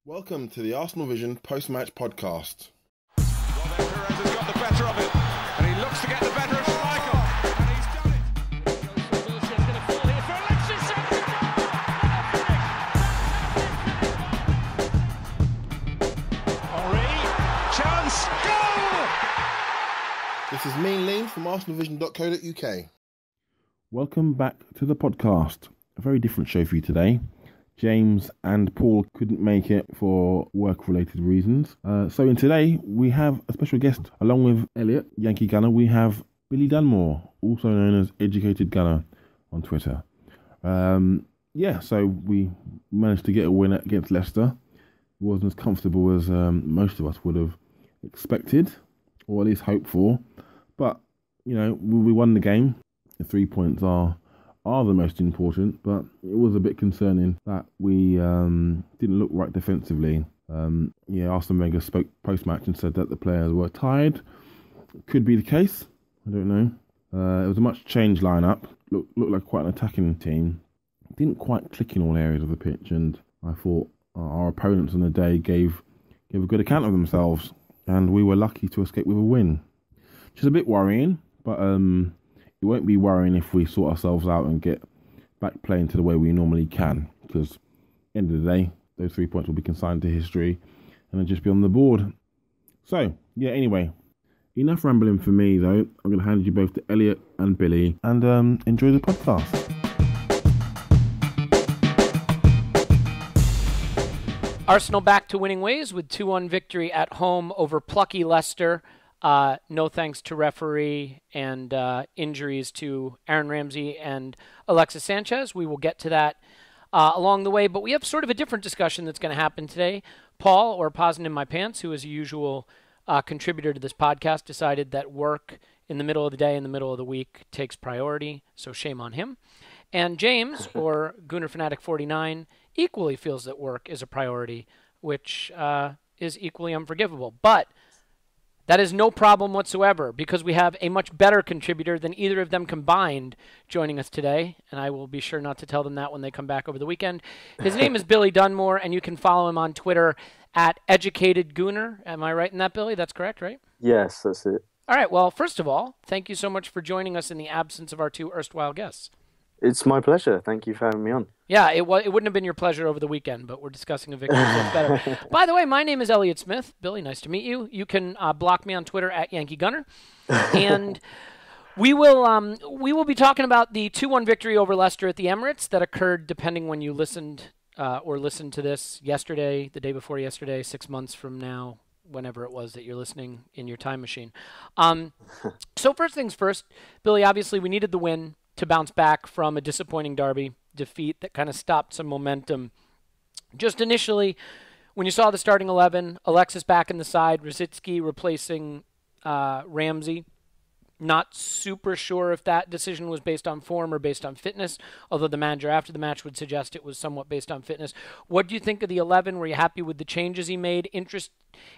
Welcome to the Arsenal Vision post-match podcast. Well, then Perez has got the better of it, and he looks to get the better of Schmeichel, and he's done it. Özil is going to fall here for Alexis. Henry, chance, goal! This is me and Lean from arsenalvision.co.uk. Welcome back to the podcast. A very different show for you today. James and Paul couldn't make it for work-related reasons. So in today, we have a special guest. Along with Elliot, Yankee Gunner, we have Billy Dunmore, also known as Educated Gunner on Twitter. So we managed to get a win against Leicester. It wasn't as comfortable as most of us would have expected, or at least hoped for. But, you know, we won the game. The 3 points are the most important, but it was a bit concerning that we didn't look right defensively. Arsene Wenger spoke post-match and said that the players were tired. Could be the case. I don't know. It was a much changed lineup. Looked like quite an attacking team. Didn't quite click in all areas of the pitch, and I thought our opponents on the day gave a good account of themselves, and we were lucky to escape with a win. Which is a bit worrying, but it won't be worrying if we sort ourselves out and get back playing to the way we normally can, because at the end of the day, those 3 points will be consigned to history and they'll just be on the board. So, anyway, enough rambling for me, though. I'm going to hand you both to Elliot and Billy, and enjoy the podcast. Arsenal back to winning ways with 2-1 victory at home over plucky Leicester. No thanks to referee and injuries to Aaron Ramsey and Alexis Sanchez. We will get to that along the way, but we have sort of a different discussion that's going to happen today. Paul, or Pausing in My Pants, who is a usual contributor to this podcast, decided that work in the middle of the day, in the middle of the week, takes priority, so shame on him. And James, or Gooner Fanatic 49, equally feels that work is a priority, which is equally unforgivable. But that is no problem whatsoever, because we have a much better contributor than either of them combined joining us today, and I will be sure not to tell them that when they come back over the weekend. His name is Billy Dunmore, and you can follow him on Twitter at @EducatedGooner. Am I right in that, Billy? That's correct, right? Yes, that's it. All right, well, first of all, thank you so much for joining us in the absence of our two erstwhile guests. It's my pleasure. Thank you for having me on. Yeah, it wouldn't have been your pleasure over the weekend, but we're discussing a victory, so it's better. By the way, my name is Elliot Smith. Billy, nice to meet you. You can block me on Twitter at Yankee Gunner. And we will be talking about the 2-1 victory over Leicester at the Emirates that occurred, depending when you listened to this, yesterday, the day before yesterday, 6 months from now, whenever it was that you're listening in your time machine. So first things first, Billy, obviously we needed the win to bounce back from a disappointing Derby defeat that kind of stopped some momentum. Just initially, when you saw the starting 11, Alexis back in the side, Rosicky replacing Ramsey, not super sure if that decision was based on form or based on fitness, although the manager after the match would suggest it was somewhat based on fitness. What do you think of the 11? Were you happy with the changes he made?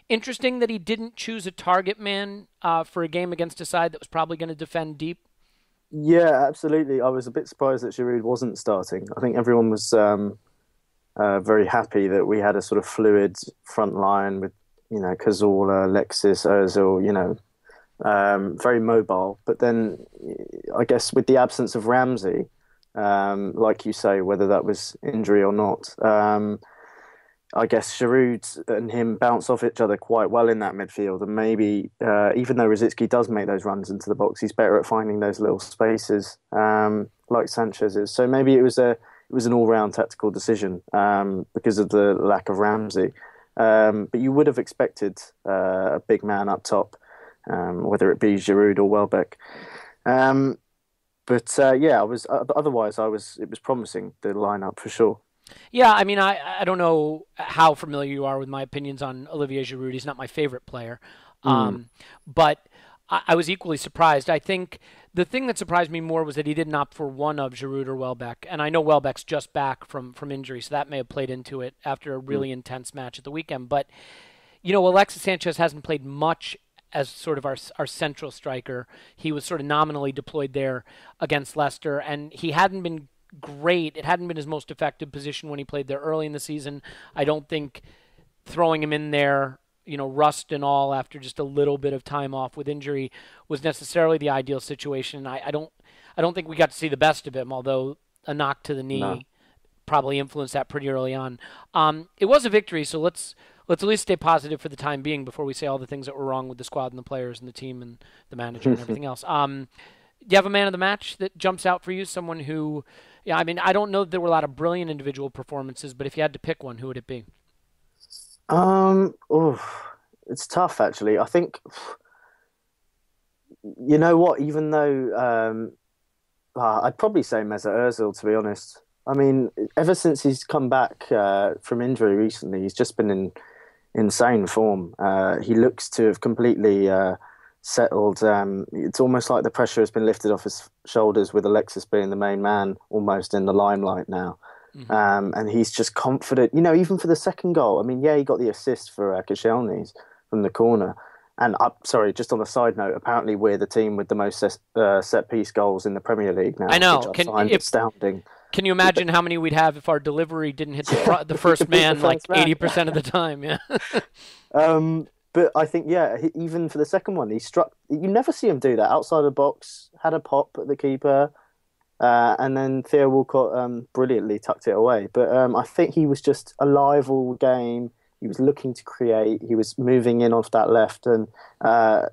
Interesting that he didn't choose a target man for a game against a side that was probably going to defend deep. Yeah, absolutely. I was a bit surprised that Giroud wasn't starting. I think everyone was very happy that we had a sort of fluid front line with, Cazorla, Alexis, Özil, very mobile. But then I guess with the absence of Ramsey, like you say, whether that was injury or not, I guess Giroud and him bounce off each other quite well in that midfield, and maybe even though Rosicky does make those runs into the box, he's better at finding those little spaces like Sanchez is. So maybe it was an all-round tactical decision because of the lack of Ramsey. But you would have expected a big man up top, whether it be Giroud or Welbeck. It was promising, the lineup for sure. Yeah, I mean, I don't know how familiar you are with my opinions on Olivier Giroud. He's not my favorite player. But I was equally surprised. I think the thing that surprised me more was that he didn't opt for one of Giroud or Welbeck. And I know Welbeck's just back from injury, so that may have played into it after a really intense match at the weekend. But, Alexis Sanchez hasn't played much as sort of our central striker. He was sort of nominally deployed there against Leicester, and he hadn't been great. It hadn't been his most effective position when he played there early in the season. I don't think throwing him in there, rust and all after just a little bit of time off with injury was necessarily the ideal situation. I don't think we got to see the best of him, although a knock to the knee probably influenced that pretty early on. It was a victory, so let's at least stay positive for the time being before we say all the things that were wrong with the squad and the players and the team and the manager and everything else. Do you have a man of the match that jumps out for you? Someone who, I don't know that there were a lot of brilliant individual performances, but if you had to pick one, who would it be? It's tough, actually. I think, you know what, even though I'd probably say Mesut Özil, to be honest. I mean, ever since he's come back from injury recently, he's just been in insane form. He looks to have completely settled. It's almost like the pressure has been lifted off his shoulders with Alexis being the main man, almost in the limelight now. Mm-hmm. And he's just confident, even for the second goal. I mean, he got the assist for Koscielny's from the corner. And just on a side note, apparently we're the team with the most set-piece goals in the Premier League now. I know. Which I find astounding. Can you imagine how many we'd have if our delivery didn't hit the first man 80% of the time? Yeah. But I think, even for the second one, he struck. You never see him do that outside the box. Had a pop at the keeper, and then Theo Walcott brilliantly tucked it away. But I think he was just alive all game. He was looking to create. He was moving in off that left, and I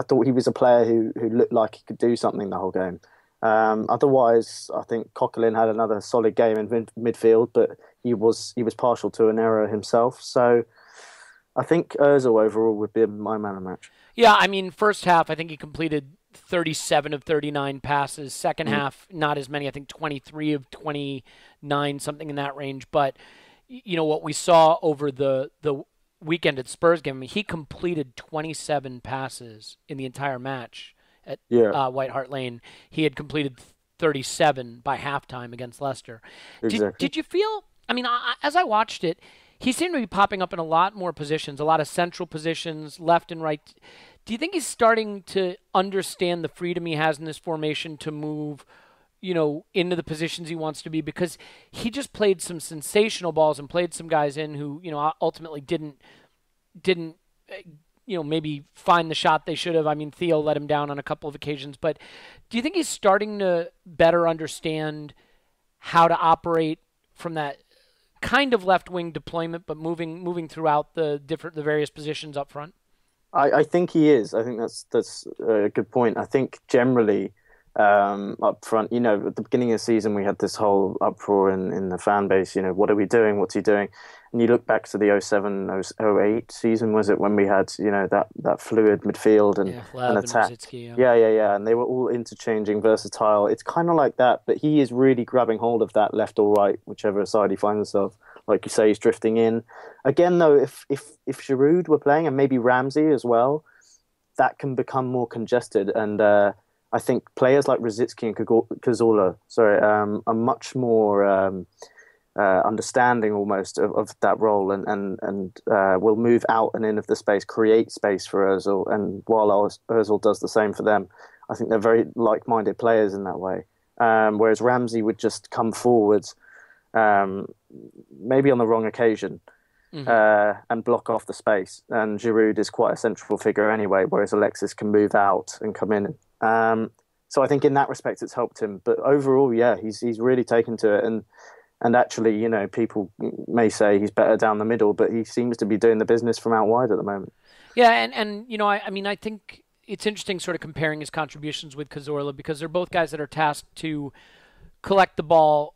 thought he was a player who looked like he could do something the whole game. Otherwise, I think Coquelin had another solid game in midfield, but he was partial to an error himself. So I think Özil overall would be my man of the match. Yeah, I mean, first half, I think he completed 37 of 39 passes. Second half, not as many. I think 23 of 29, something in that range. But what we saw over the weekend at Spurs game, he completed 27 passes in the entire match at White Hart Lane. He had completed 37 by halftime against Leicester. Exactly. Did you feel, as I watched it, he seemed to be popping up in a lot more positions, a lot of central positions, left and right. Do you think he's starting to understand the freedom he has in this formation to move, into the positions he wants to be? Because he just played some sensational balls and played some guys in who, ultimately didn't maybe find the shot they should have. I mean, Theo let him down on a couple of occasions. But do you think he's starting to better understand how to operate from that kind of left-wing deployment, but moving throughout the various positions up front? I think he is. I think that's a good point. I think generally up front, at the beginning of the season, we had this whole uproar in the fan base. What are we doing? What's he doing? And you look back to the 07-08 season, was it, when we had that fluid midfield and attack? Yeah. And they were all interchanging, versatile. It's kind of like that, but he is really grabbing hold of that left or right, whichever side he finds himself. Like you say, he's drifting in. Again, though, if Giroud were playing, and maybe Ramsey as well, that can become more congested. And I think players like Rosicky and Cazorla, are much more understanding almost of that role, and will move out and in of the space, create space for Özil. And while Özil does the same for them, I think they're very like-minded players in that way. Whereas Ramsey would just come forwards, maybe on the wrong occasion, and block off the space. And Giroud is quite a central figure anyway, whereas Alexis can move out and come in. So I think in that respect it's helped him. But overall, he's really taken to it. And actually, people may say he's better down the middle, but he seems to be doing the business from out wide at the moment. Yeah, and I think it's interesting sort of comparing his contributions with Cazorla, because they're both guys that are tasked to collect the ball,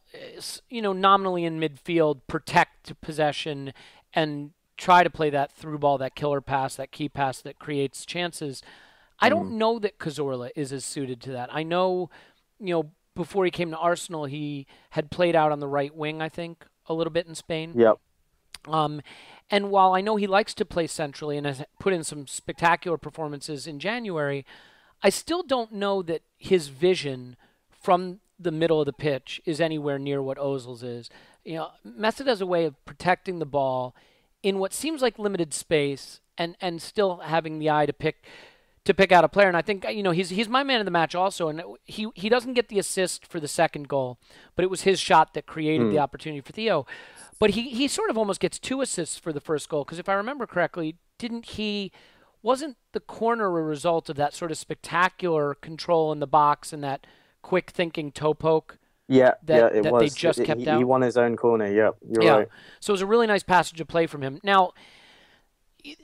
nominally in midfield, protect possession, and try to play that through ball, that killer pass, that key pass that creates chances. I don't know that Cazorla is as suited to that. I know, before he came to Arsenal, he had played out on the right wing, I think, a little bit in Spain. Yep. And while I know he likes to play centrally and has put in some spectacular performances in January, I still don't know that his vision from the middle of the pitch is anywhere near what Ozil's is. Mesut has a way of protecting the ball in what seems like limited space and still having the eye to pick out a player. And I think, he's my man of the match also. And he doesn't get the assist for the second goal, but it was his shot that created the opportunity for Theo. But he sort of almost gets 2 assists for the first goal, because if I remember correctly, wasn't the corner a result of that sort of spectacular control in the box and that quick thinking toe poke? It that was. They just kept out. He won his own corner. Yep, you're right. So it was a really nice passage of play from him. Now,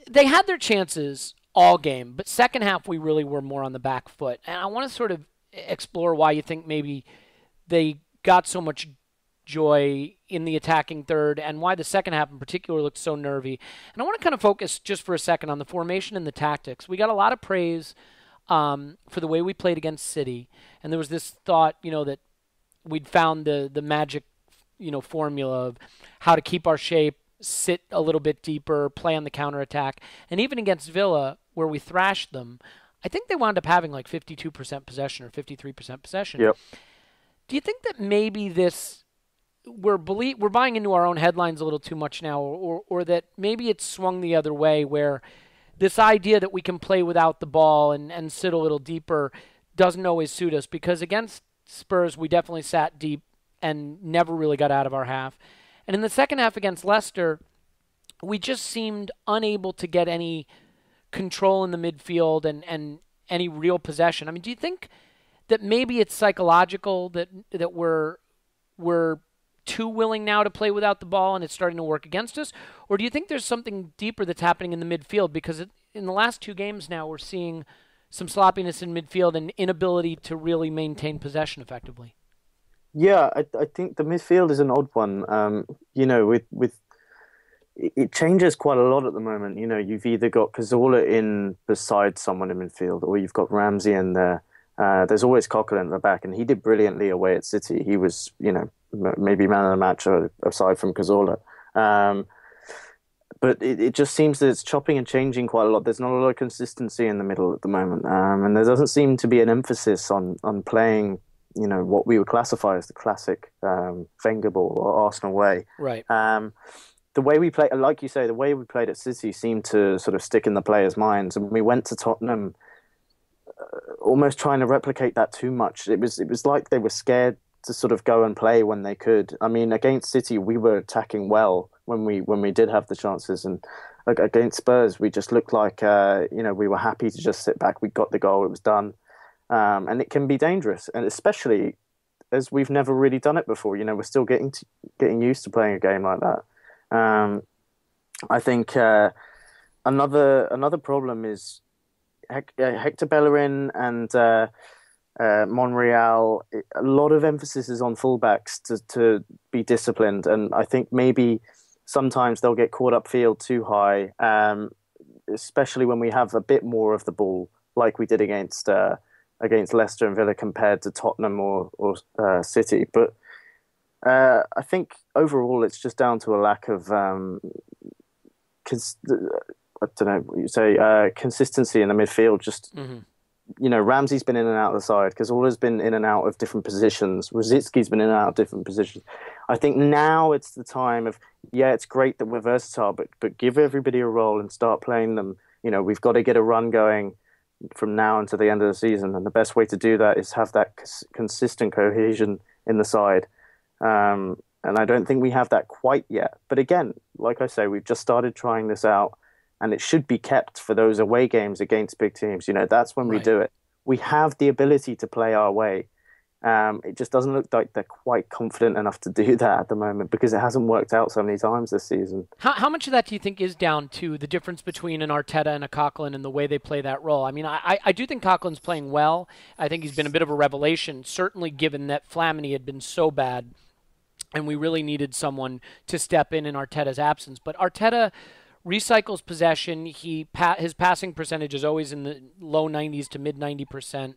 they had their chances all game, but second half we really were more on the back foot. And I want to sort of explore why you think maybe they got so much joy in the attacking third and why the second half in particular looked so nervy. And I want to kind of focus just for a second on the formation and the tactics. We got a lot of praise for the way we played against City, and there was this thought, that we'd found the magic, formula of how to keep our shape, sit a little bit deeper, play on the counterattack. And even against Villa, where we thrashed them, I think they wound up having like 52% possession or 53% possession. Yep. Do you think that maybe we're buying into our own headlines a little too much now, or that maybe it's swung the other way, where this idea that we can play without the ball and sit a little deeper doesn't always suit us? Because against Spurs, we definitely sat deep and never really got out of our half. And in the second half against Leicester, we just seemed unable to get any control in the midfield and any real possession. I mean, do you think that maybe it's psychological that we're too willing now to play without the ball and it's starting to work against us? Or do you think there's something deeper that's happening in the midfield? Because in the last 2 games now, we're seeing some sloppiness in midfield and inability to really maintain possession effectively. Yeah, I think the midfield is an odd one. With it changes quite a lot at the moment. You've either got Cazorla in beside someone in midfield, or you've got Ramsey in there. There's always Coquelin at the back, and he did brilliantly away at City. He was, maybe man of the match aside from Cazorla. But it just seems that it's chopping and changing quite a lot. There's not a lot of consistency in the middle at the moment. And there doesn't seem to be an emphasis on playing, what we would classify as the classic Wenger ball or Arsenal way. Right. The way we play, like you say, the way we played at City seemed to sort of stick in the players' minds. And we went to Tottenham almost trying to replicate that too much. It was like they were scared to sort of go and play when they could. I mean, against City, we were attacking well when we did have the chances, and against Spurs, we just looked like we were happy to just sit back. We got the goal, it was done, and it can be dangerous, and especially as we've never really done it before. We're still getting used to playing a game like that. I think another problem is Hector Bellerin and Monreal. A lot of emphasis is on fullbacks to be disciplined, and I think maybe sometimes they'll get caught upfield too high, especially when we have a bit more of the ball, like we did against Leicester and Villa compared to Tottenham or City. But I think overall it's just down to a lack of consistency in the midfield. Just Ramsey's been in and out of the side. Cazorla's been in and out of different positions. Rosicki's been in and out of different positions. I think now it's the time of, it's great that we're versatile, but give everybody a role and start playing them. We've got to get a run going from now until the end of the season, and the best way to do that is have that consistent cohesion in the side. And I don't think we have that quite yet. But again, like I say, we've just started trying this out, and it should be kept for those away games against big teams. That's when we do it. We have the ability to play our way. It just doesn't look like they're quite confident enough to do that at the moment, because it hasn't worked out so many times this season. How much of that do you think is down to the difference between an Arteta and a Coquelin and the way they play that role? I mean, I do think Coquelin's playing well. I think he's been a bit of a revelation, certainly given that Flamini had been so bad, and we really needed someone to step in Arteta's absence. But Arteta recycles possession. His passing percentage is always in the low 90s to mid 90%.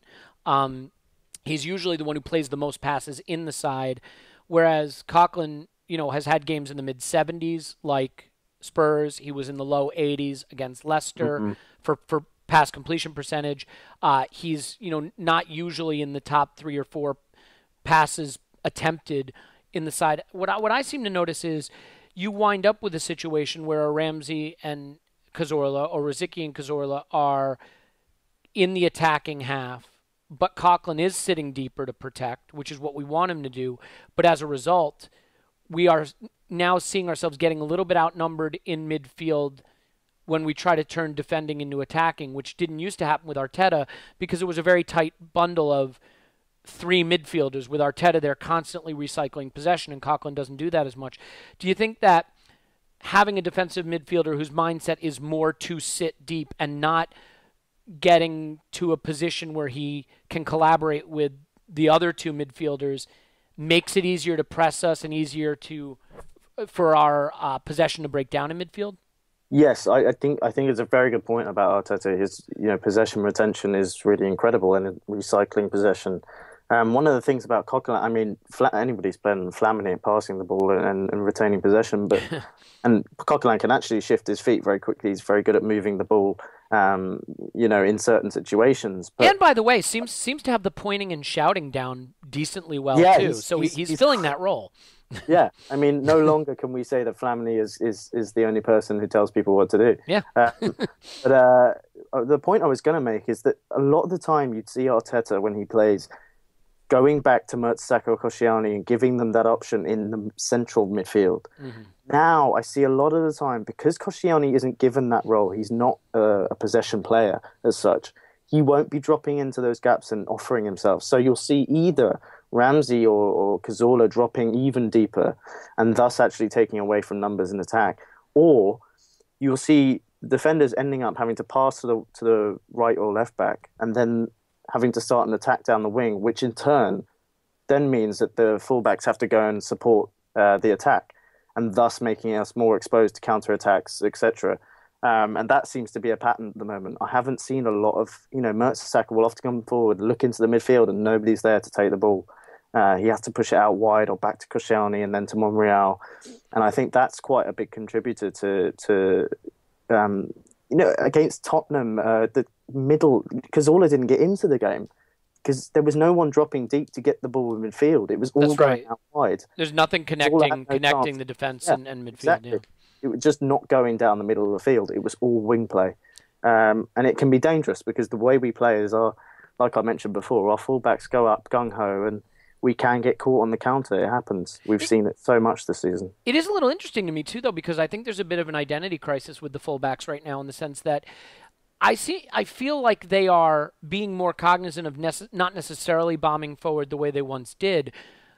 He's usually the one who plays the most passes in the side, whereas Coquelin, has had games in the mid 70s like Spurs. He was in the low 80s against Leicester for pass completion percentage. He's not usually in the top 3 or 4 passes attempted in the side. What I seem to notice is you wind up with a situation where a Ramsey and Cazorla, or Rosicky and Cazorla, are in the attacking half, but Coquelin is sitting deeper to protect, which is what we want him to do. But as a result, we are now seeing ourselves getting a little bit outnumbered in midfield when we try to turn defending into attacking, which didn't used to happen with Arteta because it was a very tight bundle of three midfielders. With Arteta, they're constantly recycling possession, and Coquelin doesn't do that as much. Do you think that having a defensive midfielder whose mindset is more to sit deep and not getting to a position where he can collaborate with the other two midfielders makes it easier to press us and easier for our possession to break down in midfield? Yes, I think it's a very good point about Arteta. His possession retention is really incredible and recycling possession. One of the things about Coquelin, I mean, anybody's playing Flamini passing the ball and retaining possession, but and Coquelin can actually shift his feet very quickly. He's very good at moving the ball, in certain situations. But, and by the way, seems to have the pointing and shouting down decently well too. So he's filling that role. Yeah, I mean, no longer can we say that Flamini is the only person who tells people what to do. Yeah. But the point I was going to make is that a lot of the time you'd see Arteta when he plays going back to Mertesacker or Koscielny and giving them that option in the central midfield. Mm-hmm. Now I see a lot of the time, because Koscielny isn't given that role, he's not a possession player as such, he won't be dropping into those gaps and offering himself. So you'll see either Ramsey or Cazorla dropping even deeper and thus actually taking away from numbers in attack, or you'll see defenders ending up having to pass to the right or left back and then having to start an attack down the wing, which in turn then means that the fullbacks have to go and support the attack, and thus making us more exposed to counter-attacks, etc. And that seems to be a pattern at the moment. I haven't seen a lot of, Mertesacker will often come forward, look into the midfield, and nobody's there to take the ball. He has to push it out wide or back to Koscielny and then to Monreal. And I think that's quite a big contributor to against Tottenham, the middle, Cazorla didn't get into the game because there was no one dropping deep to get the ball in midfield. It was all going out wide. There's nothing connecting the defence and midfield. Exactly. Yeah. It was just not going down the middle of the field. It was all wing play. And it can be dangerous because the way we play is, like I mentioned before, our fullbacks go up gung-ho and we can get caught on the counter. It happens. We've seen it so much this season. It is a little interesting to me, too, though, because I think there's a bit of an identity crisis with the fullbacks right now in the sense that I feel like they are being more cognizant of not necessarily bombing forward the way they once did,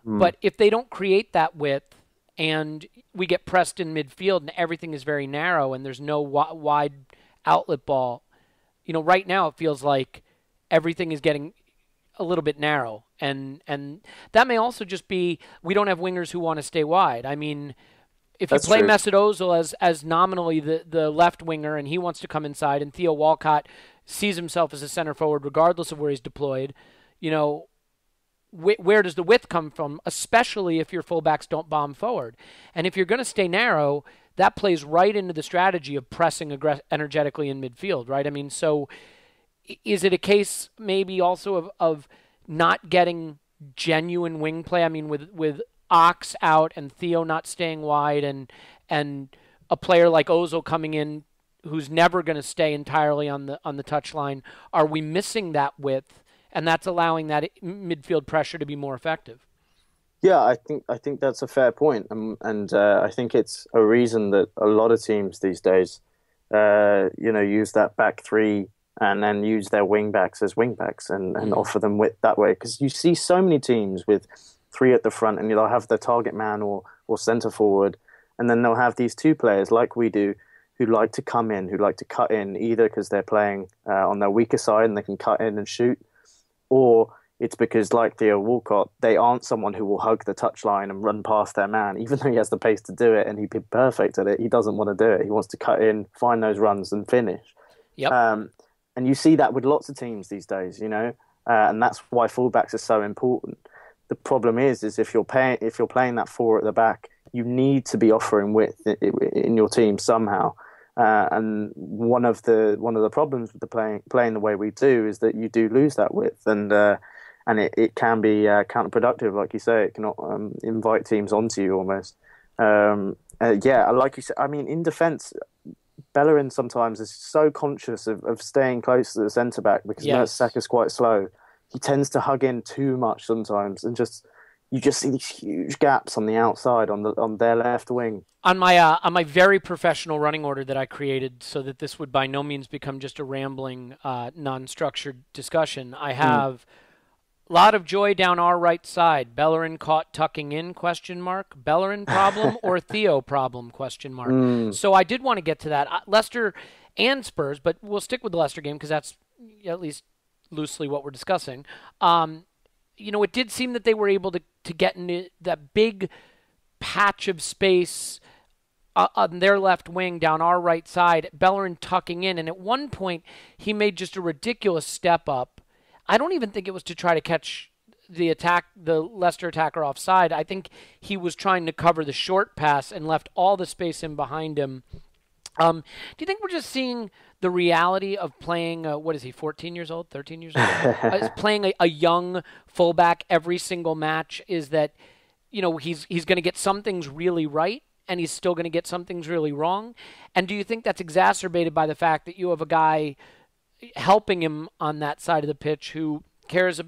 but if they don't create that width and we get pressed in midfield and everything is very narrow and there's no wide outlet ball, right now it feels like everything is getting a little bit narrow. And that may also just be we don't have wingers who want to stay wide. I mean, if you play Mesut Ozil as nominally the left winger and he wants to come inside and Theo Walcott sees himself as a center forward regardless of where he's deployed, where does the width come from, especially if your fullbacks don't bomb forward? And if you're going to stay narrow, that plays right into the strategy of pressing energetically in midfield, right? I mean, so is it a case maybe also of not getting genuine wing play? I mean, with Ox out and Theo not staying wide and a player like Özil coming in who's never going to stay entirely on the touchline, are we missing that width? And that's allowing that midfield pressure to be more effective. Yeah, I think that's a fair point, and I think it's a reason that a lot of teams these days, use that back three and then use their wing backs as wing backs and offer them width that way. Because you see so many teams with three at the front, and they'll have the target man or centre forward, and then they'll have these two players like we do who like to come in, who like to cut in, either because they're playing on their weaker side and they can cut in and shoot, or it's because, like Theo Walcott, they aren't someone who will hug the touchline and run past their man, even though he has the pace to do it and he'd be perfect at it. He doesn't want to do it. He wants to cut in, find those runs, and finish. Yep. And you see that with lots of teams these days, and that's why fullbacks are so important. The problem is if you're playing that four at the back, you need to be offering width in your team somehow. And one of the problems with the playing the way we do is that you do lose that width, and it can be counterproductive, like you say. It cannot invite teams onto you almost. Like you said, I mean, in defence, Bellerin sometimes is so conscious of staying close to the centre back because Mertesacker is quite slow. He tends to hug in too much sometimes and just you just see these huge gaps on the outside on their left wing. On my very professional running order that I created so that this would by no means become just a rambling, non-structured discussion, I have a lot of joy down our right side. Bellerin caught tucking in, ? Bellerin problem or Theo problem, ? So I did want to get to that. Leicester and Spurs, but we'll stick with the Leicester game because that's at least loosely what we're discussing. It did seem that they were able to get into that big patch of space on their left wing down our right side, Bellerin tucking in. And at one point, he made just a ridiculous step up. I don't even think it was to try to catch the Leicester attacker offside. I think he was trying to cover the short pass and left all the space in behind him. Do you think we're just seeing the reality of playing, 14 years old, 13 years old? Playing a young fullback every single match is that, he's going to get some things really right and he's still going to get some things really wrong? And do you think that's exacerbated by the fact that you have a guy helping him on that side of the pitch who cares as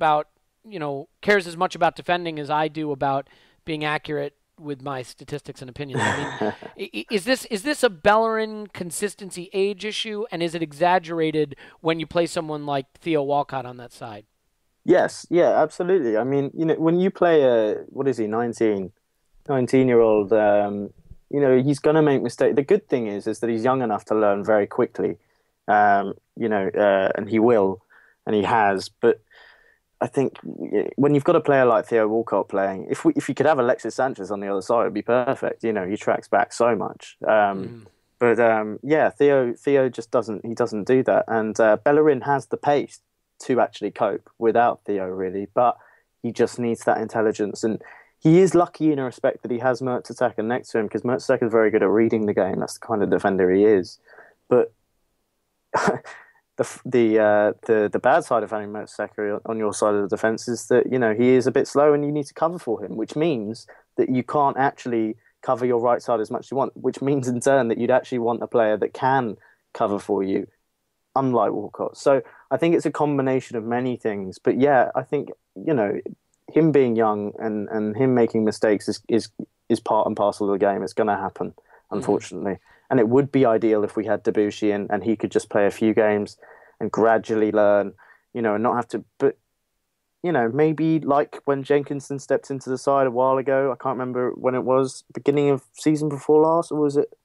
much about defending as I do about being accurate with my statistics and opinions? I mean, is this a Bellerin consistency age issue, and is it exaggerated when you play someone like Theo Walcott on that side? Yes, yeah, absolutely. I mean, when you play a 19-year-old, he's going to make mistakes. The good thing is that he's young enough to learn very quickly, and he will, and he has. But I think when you've got a player like Theo Walcott playing, if you could have Alexis Sanchez on the other side, it'd be perfect. He tracks back so much. But Theo just doesn't do that. And Bellerin has the pace to actually cope without Theo, really. But he just needs that intelligence. And he is lucky in a respect that he has Mertesacker next to him, because Mertesacker is very good at reading the game. That's the kind of defender he is. But the bad side of having Mertesacker on your side of the defence is that, he is a bit slow and you need to cover for him, which means that you can't actually cover your right side as much as you want, which means in turn that you'd actually want a player that can cover for you, unlike Walcott. So I think it's a combination of many things. But yeah, I think, him being young and him making mistakes is part and parcel of the game. It's going to happen, unfortunately. And it would be ideal if we had Debussy and he could just play a few games and gradually learn, and not have to. But, maybe like when Jenkinson stepped into the side a while ago, I can't remember when it was, beginning of season before last, or was it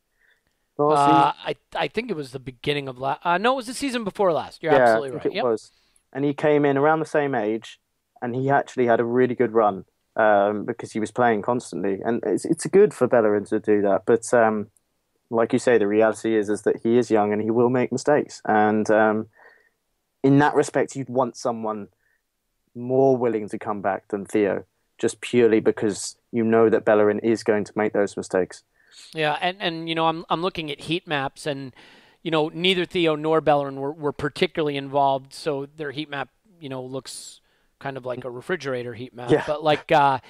last season? I think it was the beginning of last. No, it was the season before last. You're absolutely right. It was. And he came in around the same age, and he actually had a really good run because he was playing constantly. And it's good for Bellerin to do that. But like you say, the reality is that he is young and he will make mistakes. And in that respect, you'd want someone more willing to come back than Theo, just purely because that Bellerin is going to make those mistakes. Yeah, and I'm looking at heat maps, and neither Theo nor Bellerin were particularly involved, so their heat map looks kind of like a refrigerator heat map. Yeah. But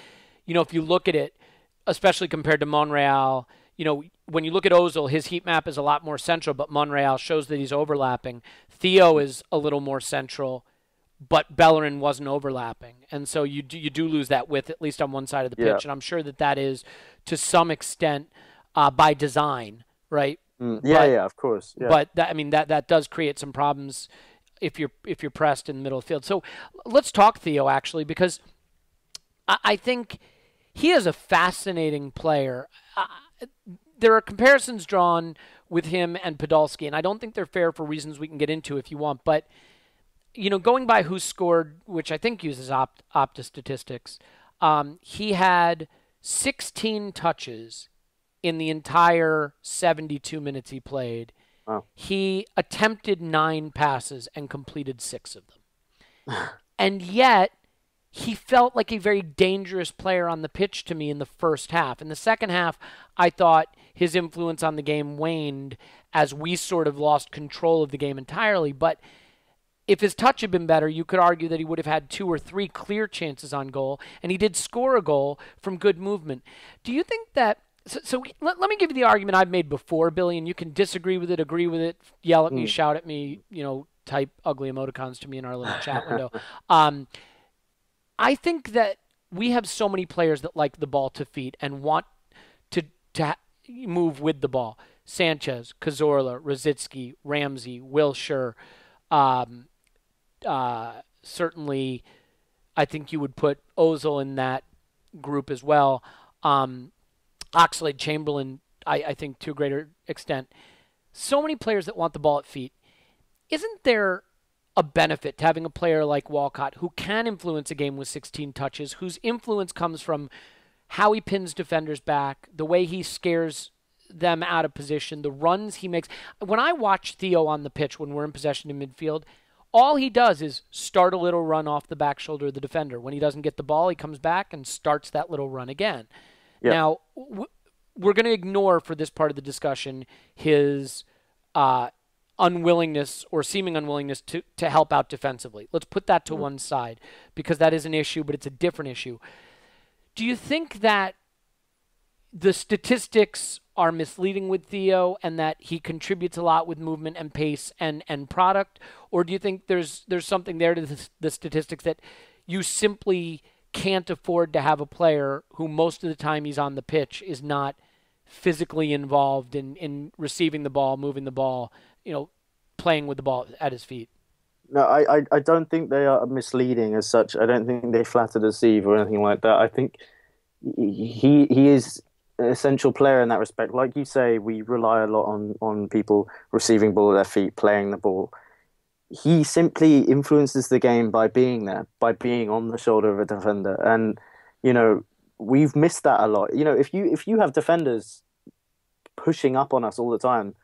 if you look at it, especially compared to Monreal, when you look at Özil, his heat map is a lot more central, but Monreal shows that he's overlapping. Theo is a little more central, but Bellerin wasn't overlapping. And so you do lose that width, at least on one side of the pitch. Yeah. And I'm sure that is, to some extent, by design, right? Yeah, of course. Yeah. But that does create some problems if you're pressed in the middle of the field. So let's talk Theo, actually, because I think he is a fascinating player. There are comparisons drawn with him and Podolski, and I don't think they're fair for reasons we can get into if you want. But, going by who scored, which I think uses Opta statistics, he had 16 touches in the entire 72 minutes he played. Wow. He attempted 9 passes and completed 6 of them. And yet, he felt like a very dangerous player on the pitch to me in the first half. In the second half, I thought his influence on the game waned as we sort of lost control of the game entirely. But if his touch had been better, you could argue that he would have had 2 or 3 clear chances on goal, and he did score a goal from good movement. Do you think that... So let me give you the argument I've made before, Billy, and you can disagree with it, agree with it, yell at me, shout at me, type ugly emoticons to me in our little chat window. I think that we have so many players that like the ball to feet and want to move with the ball. Sanchez, Cazorla, Rosicky, Ramsey, Wilshere, certainly I think you would put Özil in that group as well. Oxlade-Chamberlain, I think, to a greater extent. So many players that want the ball at feet. Isn't there a benefit to having a player like Walcott who can influence a game with 16 touches, whose influence comes from how he pins defenders back, the way he scares them out of position, the runs he makes? When I watch Theo on the pitch when we're in possession in midfield, all he does is start a little run off the back shoulder of the defender. When he doesn't get the ball, he comes back and starts that little run again. Yep. Now, we're going to ignore for this part of the discussion his unwillingness or seeming unwillingness to help out defensively. Let's put that to one side because that is an issue, but it's a different issue. Do you think that the statistics are misleading with Theo and that he contributes a lot with movement and pace and product? Or do you think there's something there to the statistics that you simply can't afford to have a player who most of the time he's on the pitch is not physically involved in receiving the ball, moving the ball, playing with the ball at his feet? No, I don't think they are misleading as such. I don't think they flatter deceive or anything like that. I think he is an essential player in that respect. Like you say, we rely a lot on people receiving ball at their feet, playing the ball. He simply influences the game by being there, by being on the shoulder of a defender. And, we've missed that a lot. If you have defenders pushing up on us all the time,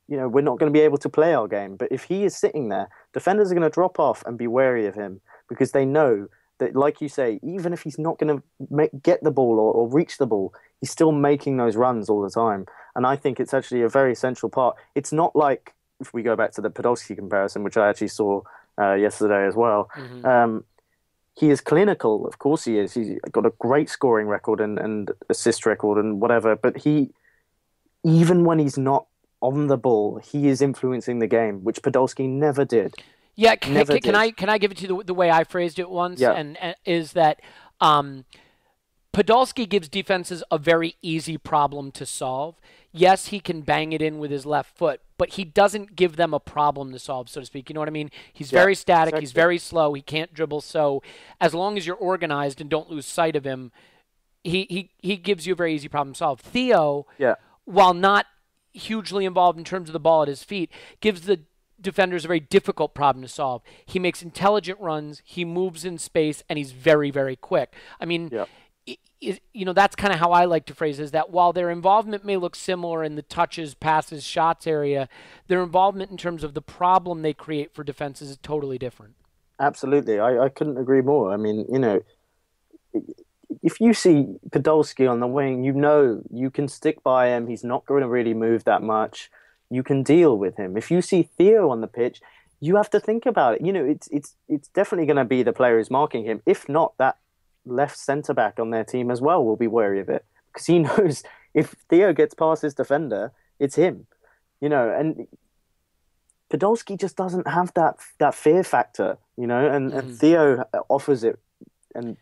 we're not going to be able to play our game. But if he is sitting there, defenders are going to drop off and be wary of him because they know that, like you say, even if he's not going to get the ball or reach the ball, he's still making those runs all the time. And I think it's actually a very essential part. It's not like, if we go back to the Podolski comparison, which I actually saw yesterday as well, he is clinical. Of course he is. He's got a great scoring record and assist record and whatever. But even when he's not on the ball, he is influencing the game, which Podolski never did. Yeah, can I give it to you the way I phrased it once? Yeah. And is that Podolski gives defenses a very easy problem to solve. Yes, he can bang it in with his left foot, but he doesn't give them a problem to solve, so to speak. You know what I mean? He's very static. Exactly. He's very slow. He can't dribble. So as long as you're organized and don't lose sight of him, he gives you a very easy problem to solve. Theo, while not hugely involved in terms of the ball at his feet, gives the defenders a very difficult problem to solve. He makes intelligent runs, he moves in space, and he's very, very quick. I mean, that's kind of how I like to phrase it, is that while their involvement may look similar in the touches, passes, shots area, their involvement in terms of the problem they create for defenses is totally different. Absolutely. I couldn't agree more. I mean, if you see Podolski on the wing, you can stick by him. He's not going to really move that much. You can deal with him. If you see Theo on the pitch, you have to think about it. It's definitely going to be the player who's marking him. If not, that left centre-back on their team as well will be wary of it. Because he knows if Theo gets past his defender, it's him. And Podolski just doesn't have that fear factor, and Theo offers it. And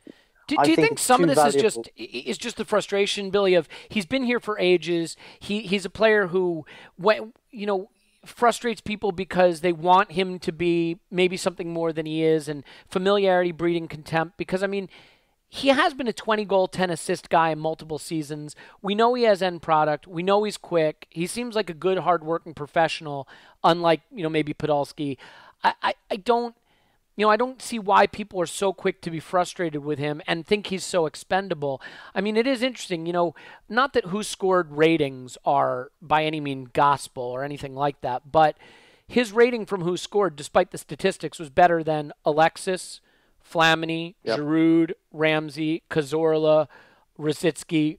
do you think some of this is just the frustration, Billy, of he's been here for ages. He's a player who, frustrates people because they want him to be maybe something more than he is, and familiarity breeding contempt. Because, I mean, he has been a 20-goal, 10-assist guy in multiple seasons. We know he has end product. We know he's quick. He seems like a good, hard-working professional, unlike, maybe Podolski. I don't see why people are so quick to be frustrated with him and think he's so expendable. I mean, it is interesting, not that who scored ratings are by any means gospel or anything like that, but his rating from who scored, despite the statistics, was better than Alexis, Flamini, Giroud, Ramsey, Cazorla, Rosicky,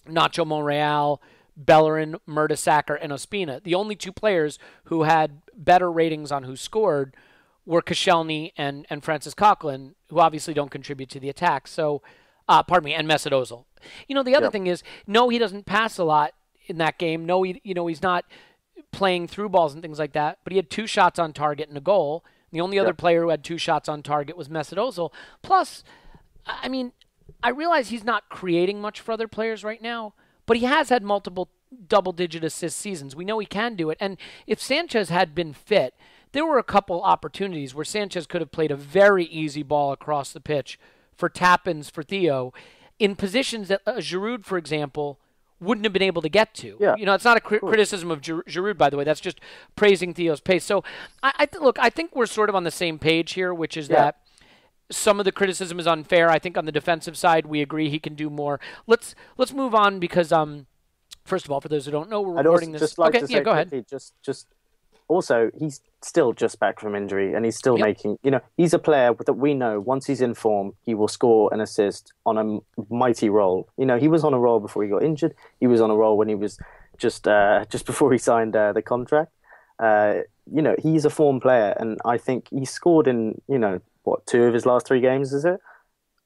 Nacho Monreal, Bellerin, Mertesacker, and Ospina. The only two players who had better ratings on who scored were Koscielny and Francis Coquelin, who obviously don't contribute to the attack. So, and Mesut Ozil. The other thing is, no, he doesn't pass a lot in that game. No, he's not playing through balls and things like that. But he had 2 shots on target and a goal. The only other player who had 2 shots on target was Mesut Ozil. Plus, I mean, I realize he's not creating much for other players right now, but he has had multiple double-digit assist seasons. We know he can do it. And if Sanchez had been fit, there were a couple opportunities where Sanchez could have played a very easy ball across the pitch for tap-ins for Theo in positions that Giroud, for example, wouldn't have been able to get to. Yeah. It's not a criticism of Giroud, by the way. That's just praising Theo's pace. So, look, I think we're sort of on the same page here, which is that some of the criticism is unfair. I think on the defensive side, we agree he can do more. Let's move on because, first of all, for those who don't know, we're recording this. Just like okay, to say go ahead. quickly, just also, he's still just back from injury, and he's still making. He's a player that we know once he's in form, he will score an assist on a mighty roll. He was on a roll before he got injured. He was on a roll when he was just before he signed the contract. He's a form player, and I think he scored in 2 of his last 3 games, is it?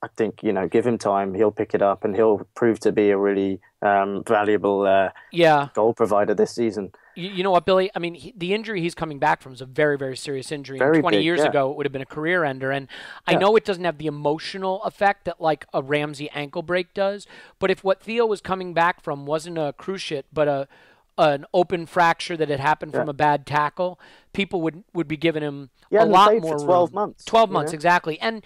I think, give him time, he'll pick it up, and he'll prove to be a really valuable goal provider this season. You know what, Billy? I mean, the injury he's coming back from is a very, very serious injury. Very 20 big, years ago, it would have been a career ender. And I know it doesn't have the emotional effect that like a Ramsey ankle break does. But if what Theo was coming back from wasn't a cruciate, but an open fracture that had happened from a bad tackle, people would be giving him a lot more for 12 room. months. 12 months, exactly. And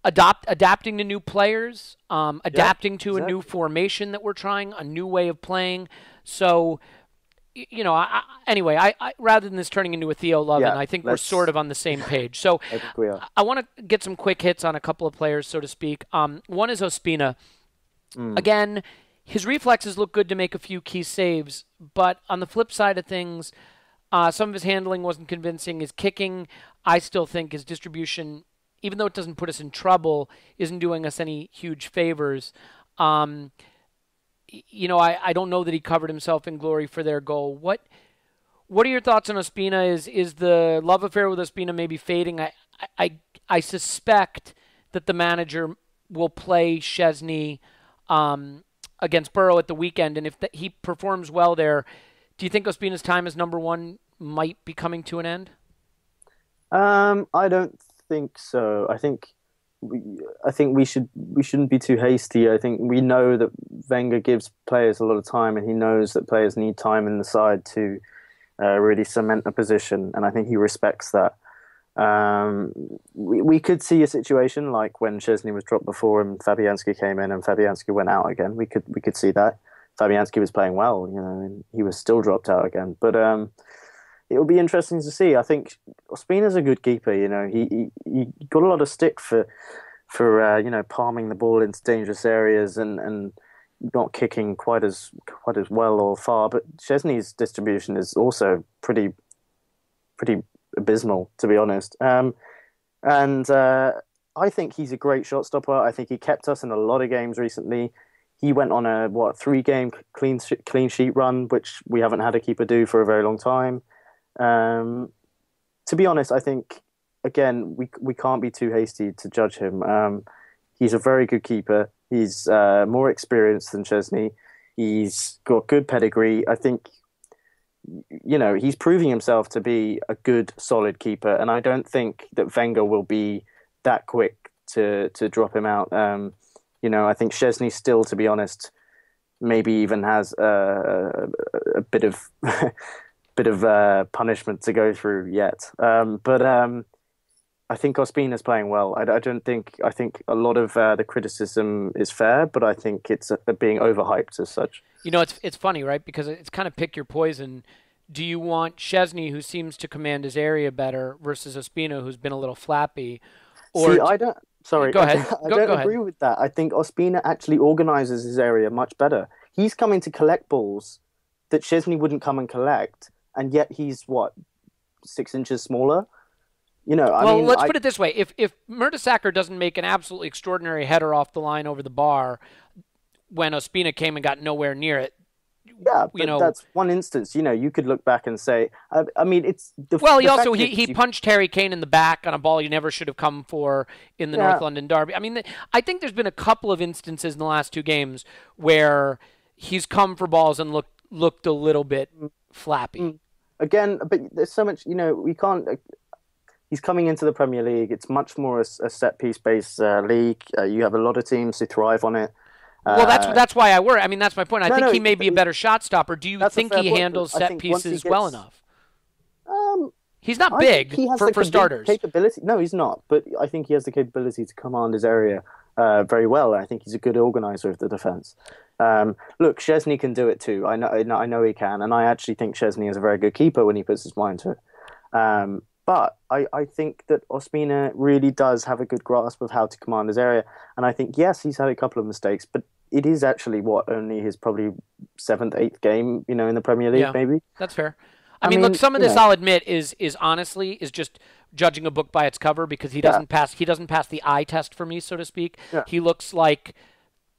adapting to new players, adapting to a new formation that we're trying, a new way of playing. So, anyway, I rather than this turning into a Theo Lovin, I think we're sort of on the same page. So I think we are. I want to get some quick hits on a couple of players, so to speak. One is Ospina. Again, his reflexes look good to make a few key saves, but on the flip side of things, some of his handling wasn't convincing. His kicking, I still think his distribution, even though it doesn't put us in trouble, isn't doing us any huge favors. I don't know that he covered himself in glory for their goal. What are your thoughts on Ospina? Is the love affair with Ospina maybe fading? I suspect that the manager will play Szczesny against Borough at the weekend, and if he performs well there, do you think Ospina's time as number 1 might be coming to an end? I don't think so. I think we shouldn't be too hasty. I think we know that Wenger gives players a lot of time, and he knows that players need time in the side to really cement a position, and I think he respects that. We could see a situation like when Szczesny was dropped before and Fabianski came in and Fabianski went out again. We could see that. Fabianski was playing well, and he was still dropped out again. But it will be interesting to see. I think Ospina's a good keeper. He got a lot of stick for palming the ball into dangerous areas and not kicking quite as well or far. But Szczesny's distribution is also pretty abysmal, to be honest. And I think he's a great shot stopper. I think he kept us in a lot of games recently. He went on a 3-game clean sheet run, which we haven't had a keeper do for a very long time. To be honest, I think again we can't be too hasty to judge him. He's a very good keeper. He's more experienced than Szczesny. He's got good pedigree. I think he's proving himself to be a good, solid keeper, and I don't think that Wenger will be that quick to drop him out. I think Szczesny still, to be honest, maybe even has a bit of punishment to go through yet. But I think Ospina's playing well. I think a lot of the criticism is fair, but I think it's being overhyped as such. It's funny, right? Because it's kind of pick your poison. Do you want Szczesny, who seems to command his area better, versus Ospina, who's been a little flappy? Or See, I don't. Sorry, go ahead. I don't agree with that. I think Ospina actually organises his area much better. He's coming to collect balls that Szczesny wouldn't come and collect, and yet he's 6 inches smaller. Let's put it this way: if Mertesacker doesn't make an absolutely extraordinary header off the line over the bar when Ospina came and got nowhere near it. Yeah, but that's one instance. You could look back and say, it's the. Well, he punched Harry Kane in the back on a ball he never should have come for in the North London derby. I think there's been a couple of instances in the last 2 games where he's come for balls and looked a little bit flappy. Again, but there's so much. We can't. he's coming into the Premier League. It's much more a set-piece based league. You have a lot of teams who thrive on it. Well, that's why I worry. I mean, that's my point. I think he may be a better shot stopper. Do you think he handles set pieces well enough? He's not big for starters. Capability? No, he's not. But I think he has the capability to command his area very well. I think he's a good organizer of the defence. Look, Szczesny can do it too. I know he can, and I actually think Szczesny is a very good keeper when he puts his mind to it. But I think that Ospina really does have a good grasp of how to command his area. And I think, yes, he's had a couple of mistakes, but it is actually only his probably 7th, 8th game, in the Premier League, maybe. That's fair. I mean, look, some of this I'll admit is honestly just judging a book by its cover, because he doesn't pass the eye test for me, so to speak. Yeah. He looks like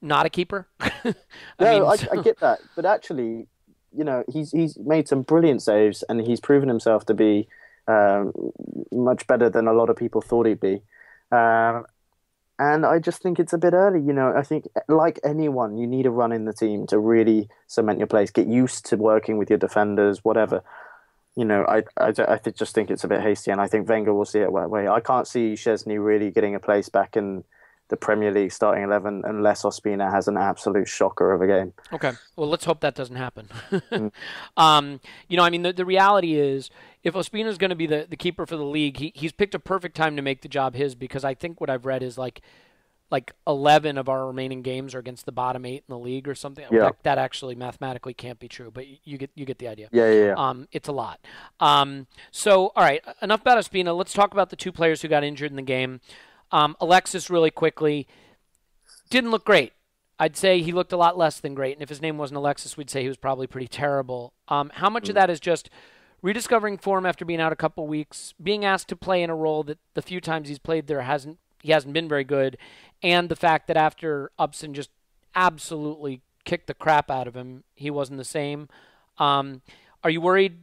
not a keeper. I get that, but actually, he's made some brilliant saves, and he's proven himself to be much better than a lot of people thought he'd be. And I just think it's a bit early. I think, like anyone, you need a run in the team to really cement your place, get used to working with your defenders, whatever. I just think it's a bit hasty, and I think Wenger will see it that way. I can't see Szczesny really getting a place back in the Premier League starting 11 unless Ospina has an absolute shocker of a game. Okay. Well, let's hope that doesn't happen. The reality is, if Ospina is going to be the keeper for the league, he's picked a perfect time to make the job his, because I think what I've read is like 11 of our remaining games are against the bottom 8 in the league or something. Yeah. That actually mathematically can't be true, but you get the idea. Yeah. It's a lot. So, all right, enough about Ospina. Let's talk about the two players who got injured in the game. Alexis, really quickly, didn't look great. I'd say he looked a lot less than great, and if his name wasn't Alexis, we'd say he was probably pretty terrible. How much of that is just rediscovering form after being out a couple weeks, being asked to play in a role that the few times he's played there he hasn't been very good, and the fact that after Upson just absolutely kicked the crap out of him, he wasn't the same? Are you worried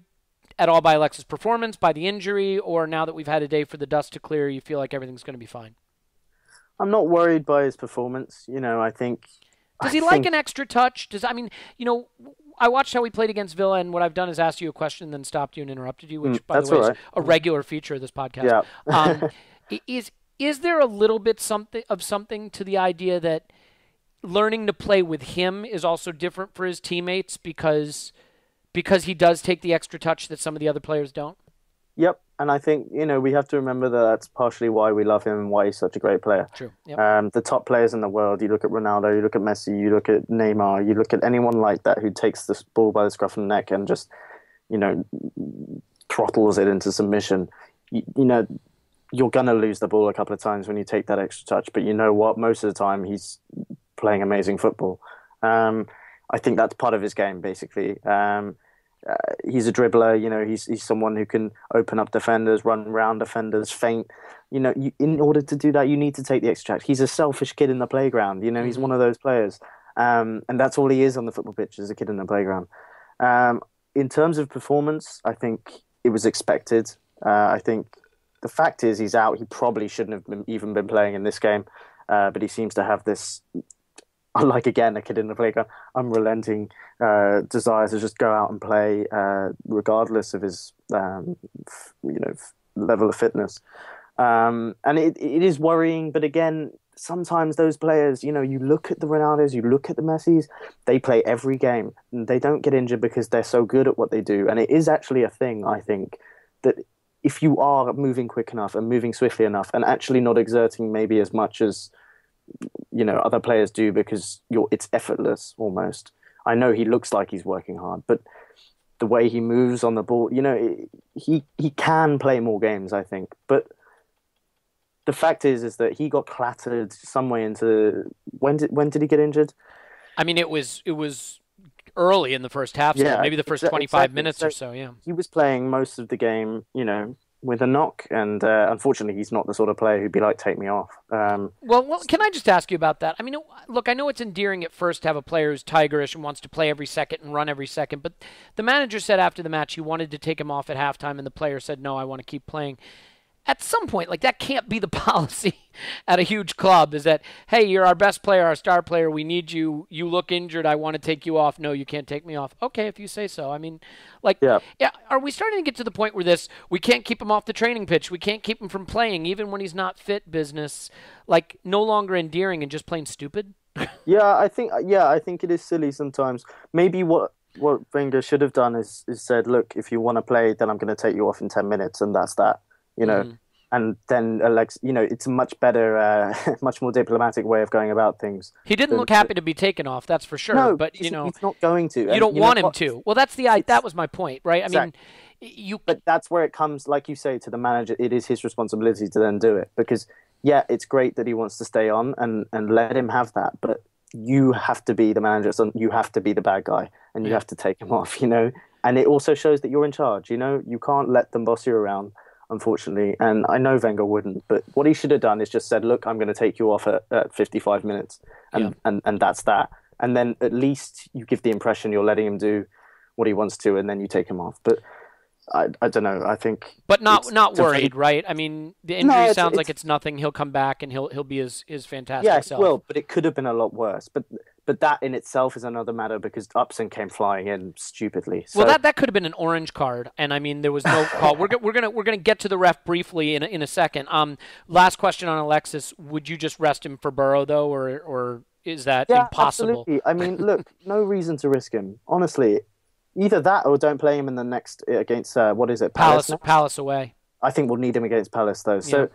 at all by Alexis' performance, by the injury, or now that we've had a day for the dust to clear, you feel like everything's going to be fine? I'm not worried by his performance. I think... Does he like an extra touch? I watched how he played against Villa, and what I've done is asked you a question and then stopped you and interrupted you, which, by the way, is a regular feature of this podcast. Yeah. Is there a little bit something to the idea that learning to play with him is also different for his teammates because he does take the extra touch that some of the other players don't? Yep, and I think, we have to remember that that's partially why we love him and why he's such a great player. True. Yep. The top players in the world, you look at Ronaldo, you look at Messi, you look at Neymar, you look at anyone like that who takes this ball by the scruff of the neck and just, throttles it into submission. You're going to lose the ball a couple of times when you take that extra touch, but you know what? Most of the time he's playing amazing football. I think that's part of his game, basically. He's a dribbler, he's someone who can open up defenders, run around defenders, feint. In order to do that, you need to take the extra touch. He's a selfish kid in the playground, he's one of those players. And that's all he is on the football pitch, is a kid in the playground. In terms of performance, I think it was expected. I think the fact is he's out. He probably shouldn't have even been playing in this game, but he seems to have this, like again, a kid in the playground, unrelenting desire to just go out and play, regardless of his, level of fitness. And it is worrying, but again, sometimes those players, you look at the Ronaldos, you look at the Messis, they play every game. And they don't get injured because they're so good at what they do. And it is actually a thing, I think, that if you are moving quick enough and moving swiftly enough and actually not exerting maybe as much as other players do, because it's effortless almost. I know he looks like he's working hard, but the way he moves on the ball, he can play more games, I think. But the fact is that he got clattered some way into when did he get injured? I mean, it was early in the first half, so maybe the first 25 minutes or so, yeah. He was playing most of the game, with a knock, and unfortunately he's not the sort of player who'd be like, take me off. Well, can I just ask you about that? I mean, look, I know it's endearing at first to have a player who's tigerish and wants to play every second and run every second, but the manager said after the match he wanted to take him off at halftime, and the player said, no, I want to keep playing. at some point, like, that can't be the policy at a huge club, is that, hey, you're our best player, our star player, we need you, you look injured, I want to take you off. No, you can't take me off. Okay, if you say so. I mean, like, yeah, are we starting to get to the point where we can't keep him off the training pitch, we can't keep him from playing, even when he's not fit business, like, no longer endearing and just plain stupid? I think it is silly sometimes. Maybe what Wenger should have done is said, look, if you want to play, then I'm going to take you off in 10 minutes, and that's that. And then it's a much better, much more diplomatic way of going about things. He didn't look happy to be taken off, that's for sure. No, but he's not going to. You don't want him to. Well, that was my point, right? Exactly. I mean, But that's where it comes, like you say, to the manager. It is his responsibility to then do it, because it's great that he wants to stay on and let him have that, but you have to be the manager, so you have to be the bad guy, and you have to take him off. And it also shows that you're in charge. You can't let them boss you around, unfortunately. And I know Wenger wouldn't, but what he should have done is just said, look, I'm going to take you off at 55 minutes, and that's that. And then at least you give the impression you're letting him do what he wants to, and then you take him off. But I don't know. I think, but not worried, right? I mean, the injury sounds like it's nothing. He'll come back and he'll be his fantastic self. Well, but it could have been a lot worse. But that in itself is another matter, because Upson came flying in stupidly. So. Well, that could have been an orange card, and I mean, there was no call. We're gonna get to the ref briefly in a second. Last question on Alexis: would you just rest him for Burrow though, or is that impossible? Absolutely. I mean, look, no reason to risk him, honestly. Either that or don't play him in the next against what is it? Palace away. I think we'll need him against Palace though. So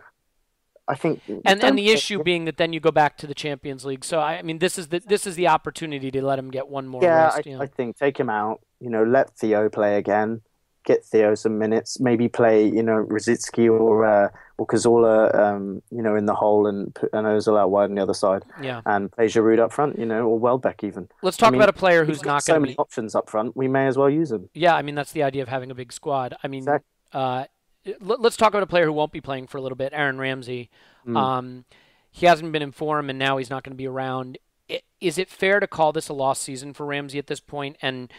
I think and the issue being that then you go back to the Champions League. So I mean, this is the opportunity to let him get one more rest. I think take him out. Let Theo play again. Get Theo some minutes. Maybe play Rosicky or Cazorla in the hole and Özil out wide on the other side. Yeah. And play Giroud up front. Or Welbeck even. Let's talk about a player who's not going to be... so many options up front. We may as well use them. Yeah, I mean, that's the idea of having a big squad. I mean, exactly. Let's talk about a player who won't be playing for a little bit, Aaron Ramsey. He hasn't been in form, and now he's not going to be around. Is it fair to call this a lost season for Ramsey at this point? And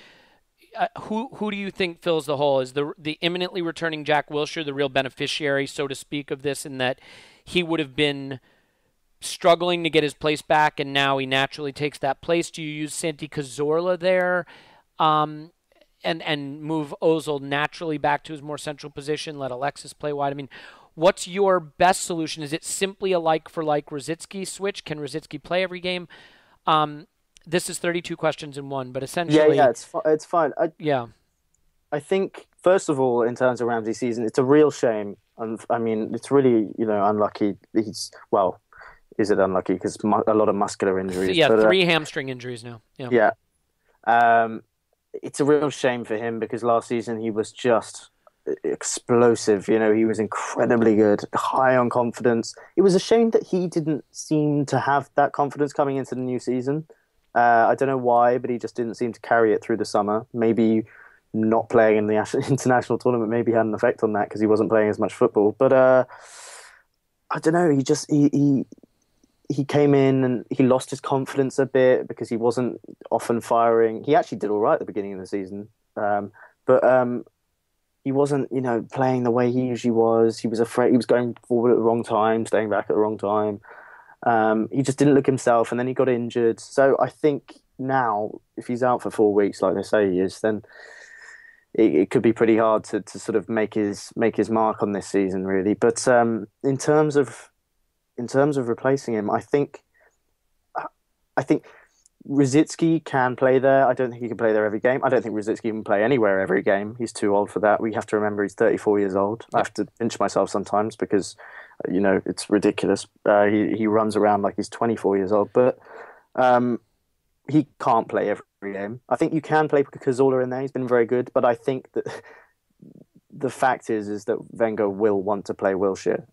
who do you think fills the hole? Is the imminently returning Jack Wilshere the real beneficiary, so to speak, of this, in that he would have been struggling to get his place back, and now he naturally takes that place? Do you use Santi Cazorla there and move Özil naturally back to his more central position, let Alexis play wide? I mean, what's your best solution? Is it simply a like-for-like Rosicky switch? Can Rosicky play every game? This is 32 questions in one, but essentially... Yeah, it's fine. I think, first of all, in terms of Ramsey's season, it's a real shame. And I mean, it's really, unlucky. Is it unlucky? Because a lot of muscular injuries. Yeah, 3 hamstring injuries now. Yeah. It's a real shame for him, because last season he was just explosive. He was incredibly good, high on confidence. It was a shame that he didn't seem to have that confidence coming into the new season. I don't know why, but he just didn't seem to carry it through the summer. Maybe not playing in the international tournament maybe had an effect on that, because he wasn't playing as much football. But I don't know. He came in and he lost his confidence a bit, because he wasn't often firing. He actually did all right at the beginning of the season, but he wasn't, playing the way he usually was. He was afraid. He was going forward at the wrong time, staying back at the wrong time. He just didn't look himself, and then he got injured. So I think now, if he's out for 4 weeks, like they say he is, then it could be pretty hard to sort of make his mark on this season, really. But in terms of replacing him, I think Rosicky can play there. I don't think he can play there every game. I don't think Rosicky can play anywhere every game. He's too old for that. We have to remember he's 34 years old. I have to pinch myself sometimes, because it's ridiculous. He runs around like he's 24 years old, but he can't play every game. I think you can play Cazorla in there. He's been very good, but I think that the fact is that Wenger will want to play Wilshere.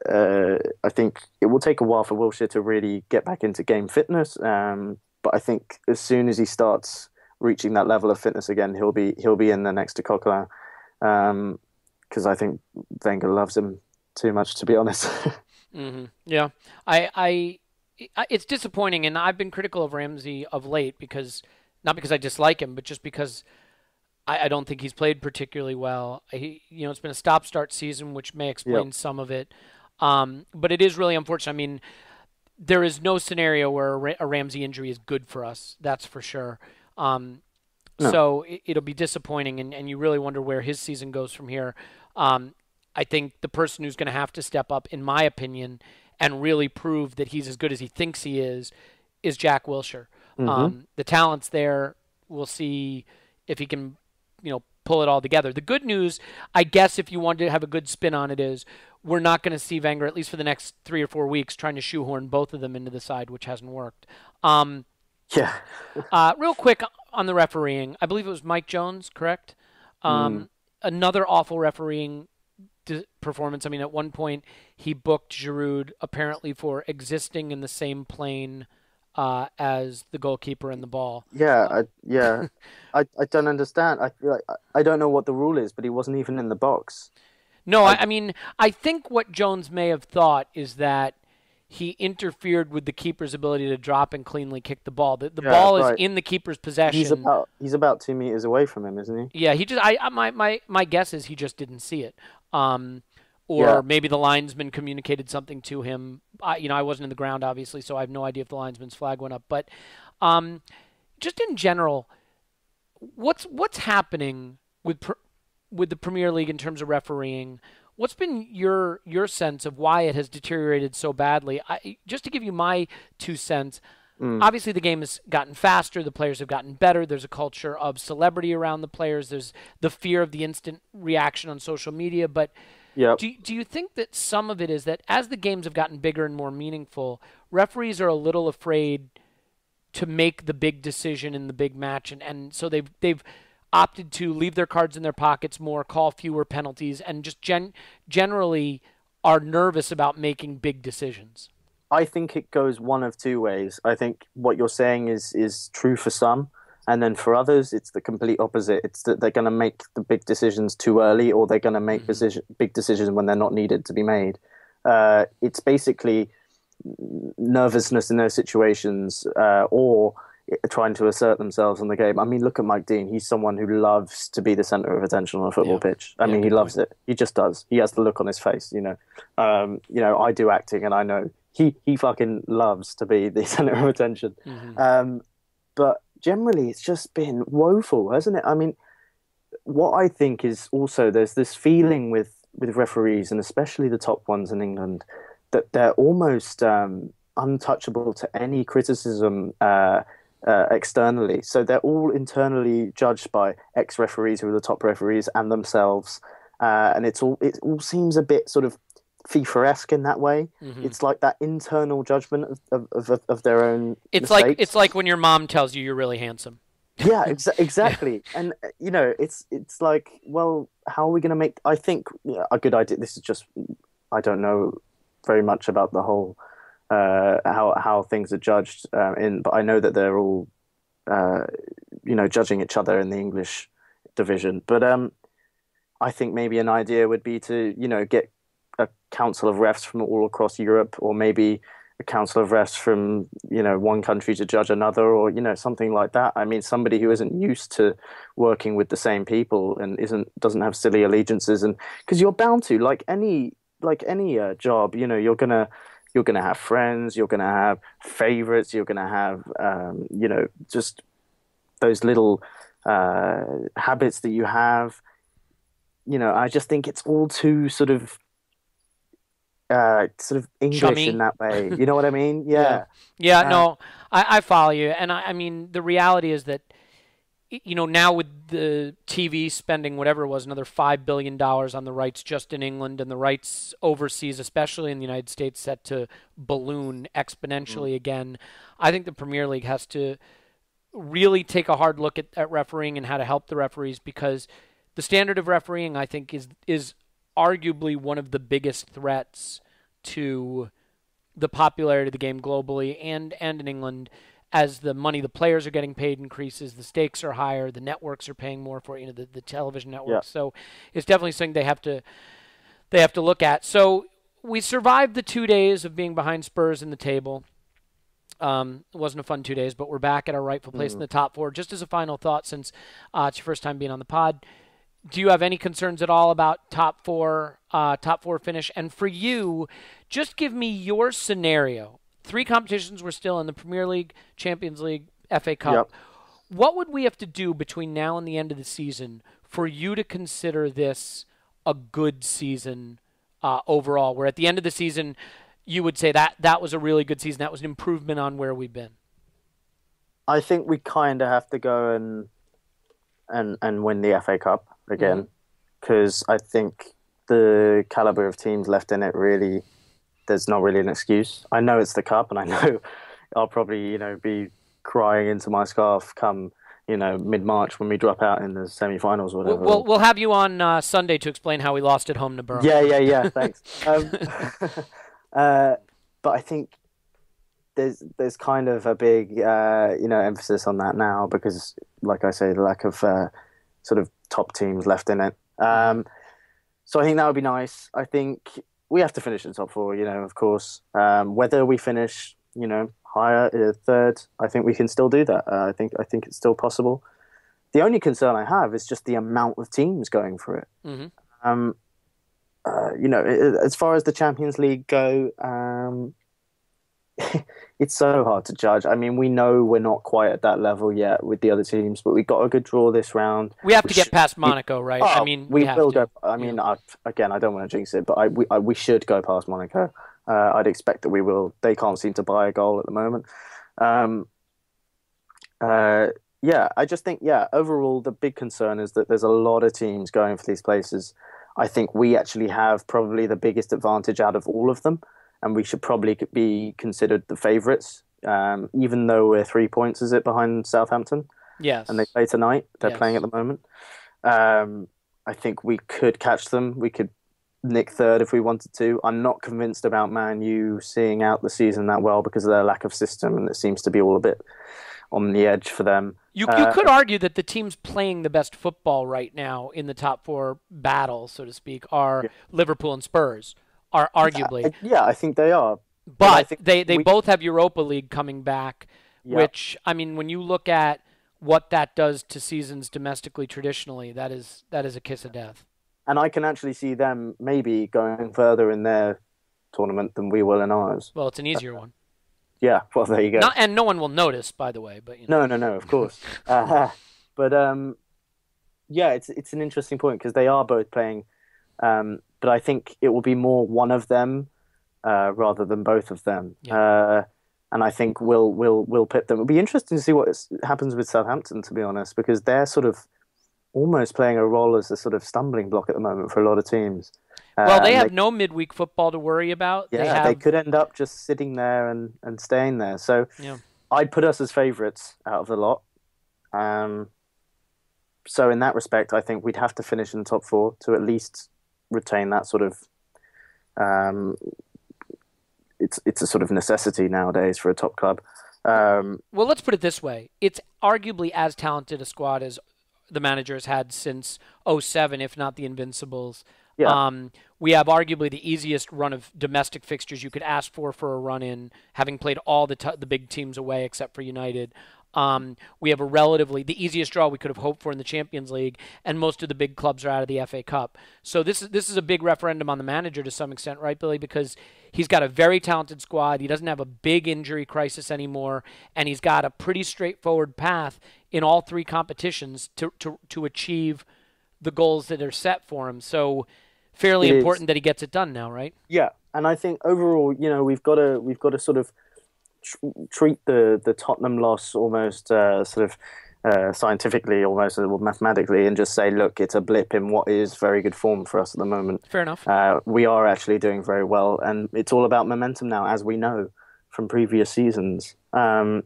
I think it will take a while for Wilshere to really get back into game fitness, but I think as soon as he starts reaching that level of fitness again, he'll be in there next to Coquelin, because I think Wenger loves him too much, to be honest. Mm-hmm. Yeah, it's disappointing, and I've been critical of Ramsey of late, because not because I dislike him, but just because I don't think he's played particularly well. It's been a stop-start season, which may explain some of it. But it is really unfortunate. I mean, there is no scenario where a Ramsey injury is good for us. That's for sure. No. So it'll be disappointing, and you really wonder where his season goes from here. I think the person who's going to have to step up, in my opinion, and really prove that he's as good as he thinks he is Jack Wilshere. The talent's there. We'll see if he can, pull it all together. The good news, I guess, if you wanted to have a good spin on it, is we're not going to see Wenger, at least for the next 3 or 4 weeks, trying to shoehorn both of them into the side, which hasn't worked. Real quick on the refereeing, I believe it was Mike Jones, correct? Another awful refereeing performance. I mean, at one point, he booked Giroud apparently for existing in the same plane as the goalkeeper and the ball. I don't understand. I don't know what the rule is, but he wasn't even in the box. No, I mean, I think what Jones may have thought is that he interfered with the keeper's ability to drop and cleanly kick the ball. The ball is in the keeper's possession. He's about 2 meters away from him, isn't he? Yeah, he just. My guess is he just didn't see it. Or maybe the linesman communicated something to him. I wasn't in the ground, obviously, so I have no idea if the linesman's flag went up. But just in general, what's happening with the Premier League in terms of refereeing? What's been your sense of why it has deteriorated so badly? Just to give you my 2 cents, obviously the game has gotten faster. The players have gotten better. There's a culture of celebrity around the players. There's the fear of the instant reaction on social media. But do you think that some of it is that as the games have gotten bigger and more meaningful, referees are a little afraid to make the big decision in the big match, and so they've opted to leave their cards in their pockets more, call fewer penalties, and just generally are nervous about making big decisions? I think it goes one of 2 ways. I think what you're saying is true for some, and then for others, it's the complete opposite. It's that they're going to make the big decisions too early, or they're going to make big decisions when they're not needed to be made. It's basically nervousness in those situations, or trying to assert themselves in the game. I mean, look at Mike Dean. He's someone who loves to be the center of attention on a football pitch. I mean, he loves it. He just does. He has the look on his face, I do acting, and I know he fucking loves to be the center of attention. But generally, it's just been woeful, hasn't it? I mean, what I think is also there's this feeling with referees, and especially the top ones in England, that they're almost untouchable to any criticism externally. So they're all internally judged by ex-referees who are the top referees and themselves, and it all seems a bit sort of FIFA-esque in that way. It's like that internal judgment of their own mistakes. It's like when your mom tells you you're really handsome. Yeah, exactly. And it's like, well, how are we going to make? I think a good idea. This is just, I don't know very much about the whole how things are judged but I know that they're all judging each other in the English division. But I think maybe an idea would be to get a council of refs from all across Europe, or maybe a council of refs from one country to judge another, or something like that. I mean, somebody who isn't used to working with the same people and doesn't have silly allegiances, and because you're bound to, like any job, you're gonna have friends, you're gonna have favorites, you're gonna have just those little habits that you have. I just think it's all too sort of English chummy in that way. You know what I mean? Yeah. No, I follow you. And I mean, the reality is that, now with the TV spending, whatever it was, another $5 billion on the rights just in England, and the rights overseas, especially in the United States, set to balloon exponentially again, I think the Premier League has to really take a hard look at refereeing and how to help the referees, because the standard of refereeing, I think, is arguably one of the biggest threats to the popularity of the game globally and in England. As the money the players are getting paid increases, the stakes are higher, the networks are paying more for it, the television networks. Yeah. So it's definitely something they have to look at. So we survived the 2 days of being behind Spurs in the table. It wasn't a fun 2 days, but we're back at our rightful place in the top four. Just as a final thought, since it's your first time being on the pod, do you have any concerns at all about top four finish? And for you, just give me your scenario. 3 competitions were still in the Premier League, Champions League, FA Cup. Yep. What would we have to do between now and the end of the season for you to consider this a good season overall, where at the end of the season you would say that was a really good season, that was an improvement on where we've been? I think we kind of have to go and win the FA Cup again, because I think the caliber of teams left in it, really, there's not really an excuse. I know it's the Cup, and I know I'll probably be crying into my scarf come mid-March when we drop out in the semi-finals or whatever. We'll have you on Sunday to explain how we lost at home to Borough. Yeah, thanks. But I think there's kind of a big emphasis on that now because, like I say, the lack of sort of top teams left in it. So I think that would be nice. I think we have to finish in top four, of course. Whether we finish, higher, third, I think we can still do that. I think it's still possible. The only concern I have is just the amount of teams going for it. As far as the Champions League go, it's so hard to judge. I mean, we know we're not quite at that level yet with the other teams, but we got a good draw this round. We have to get past Monaco, right? I will go. I don't want to jinx it, but we should go past Monaco. I'd expect that we will. They can't seem to buy a goal at the moment. I just think, overall, the big concern is that there's a lot of teams going for these places. I think we actually have probably the biggest advantage out of all of them, and we should probably be considered the favourites, even though we're 3 points, is it, behind Southampton? Yes. And they play tonight. They're playing at the moment. I think we could catch them. We could nick third if we wanted to. I'm not convinced about Man U seeing out the season that well because of their lack of system, and it seems to be all a bit on the edge for them. You could argue that the teams playing the best football right now in the top four battle, so to speak, are Liverpool and Spurs, are arguably. I think they are. But they both have Europa League coming back, which, I mean, when you look at what that does to seasons domestically traditionally, that is a kiss of death. And I can actually see them maybe going further in their tournament than we will in ours. Well, it's an easier one. Yeah, well, there you go. And no one will notice, by the way. But No, of course. But it's an interesting point because they are both playing. But I think it will be more one of them rather than both of them. Yeah. And I think we'll pit them. It'll be interesting to see what happens with Southampton, to be honest, because they're sort of almost playing a role as a sort of stumbling block at the moment for a lot of teams. Well, they have no midweek football to worry about. Yeah, they could end up just sitting there and staying there. So I'd put us as favourites out of the lot. So in that respect, I think we'd have to finish in the top four to at least retain that sort of... It's a sort of necessity nowadays for a top club. Well, let's put it this way. It's arguably as talented a squad as the manager has had since 2007, if not the Invincibles. Yeah. We have arguably the easiest run of domestic fixtures you could ask for a run-in, having played all the big teams away except for United. We have the easiest draw we could have hoped for in the Champions League, and most of the big clubs are out of the FA Cup. So this is a big referendum on the manager to some extent, right, Billy? Because he's got a very talented squad. He doesn't have a big injury crisis anymore, and he's got a pretty straightforward path in all 3 competitions to achieve the goals that are set for him. So fairly important that he gets it done now, right? Yeah, and I think overall, we've got to sort of treat the Tottenham loss almost scientifically, almost mathematically, and just say, look, it's a blip in what is very good form for us at the moment. Fair enough. We are actually doing very well, and it's all about momentum now, as we know from previous seasons. And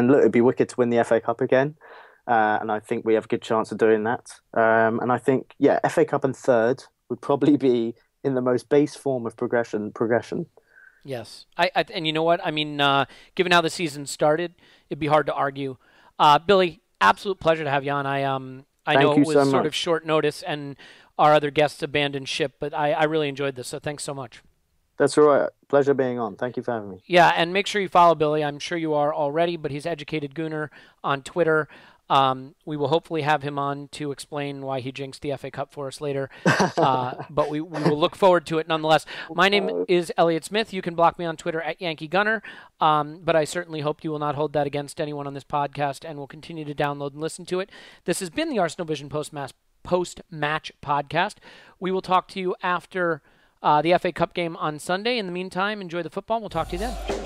look, it'd be wicked to win the FA Cup again, and I think we have a good chance of doing that. And I think, FA Cup and third would probably be in the most base form of progression. Yes. And you know what? I mean, given how the season started, it'd be hard to argue. Billy, absolute pleasure to have you on. I know it was sort of short notice and our other guests abandoned ship, but I really enjoyed this, so thanks so much. That's all right. Pleasure being on. Thank you for having me. Yeah, and make sure you follow Billy. I'm sure you are already, but he's Educated Gooner on Twitter. We will hopefully have him on to explain why he jinxed the FA Cup for us later. But we will look forward to it nonetheless. My name is Elliot Smith. You can block me on Twitter at Yankee Gunner. But I certainly hope you will not hold that against anyone on this podcast and will continue to download and listen to it. This has been the Arsenal Vision post-match podcast. We will talk to you after the FA Cup game on Sunday. In the meantime, enjoy the football. We'll talk to you then.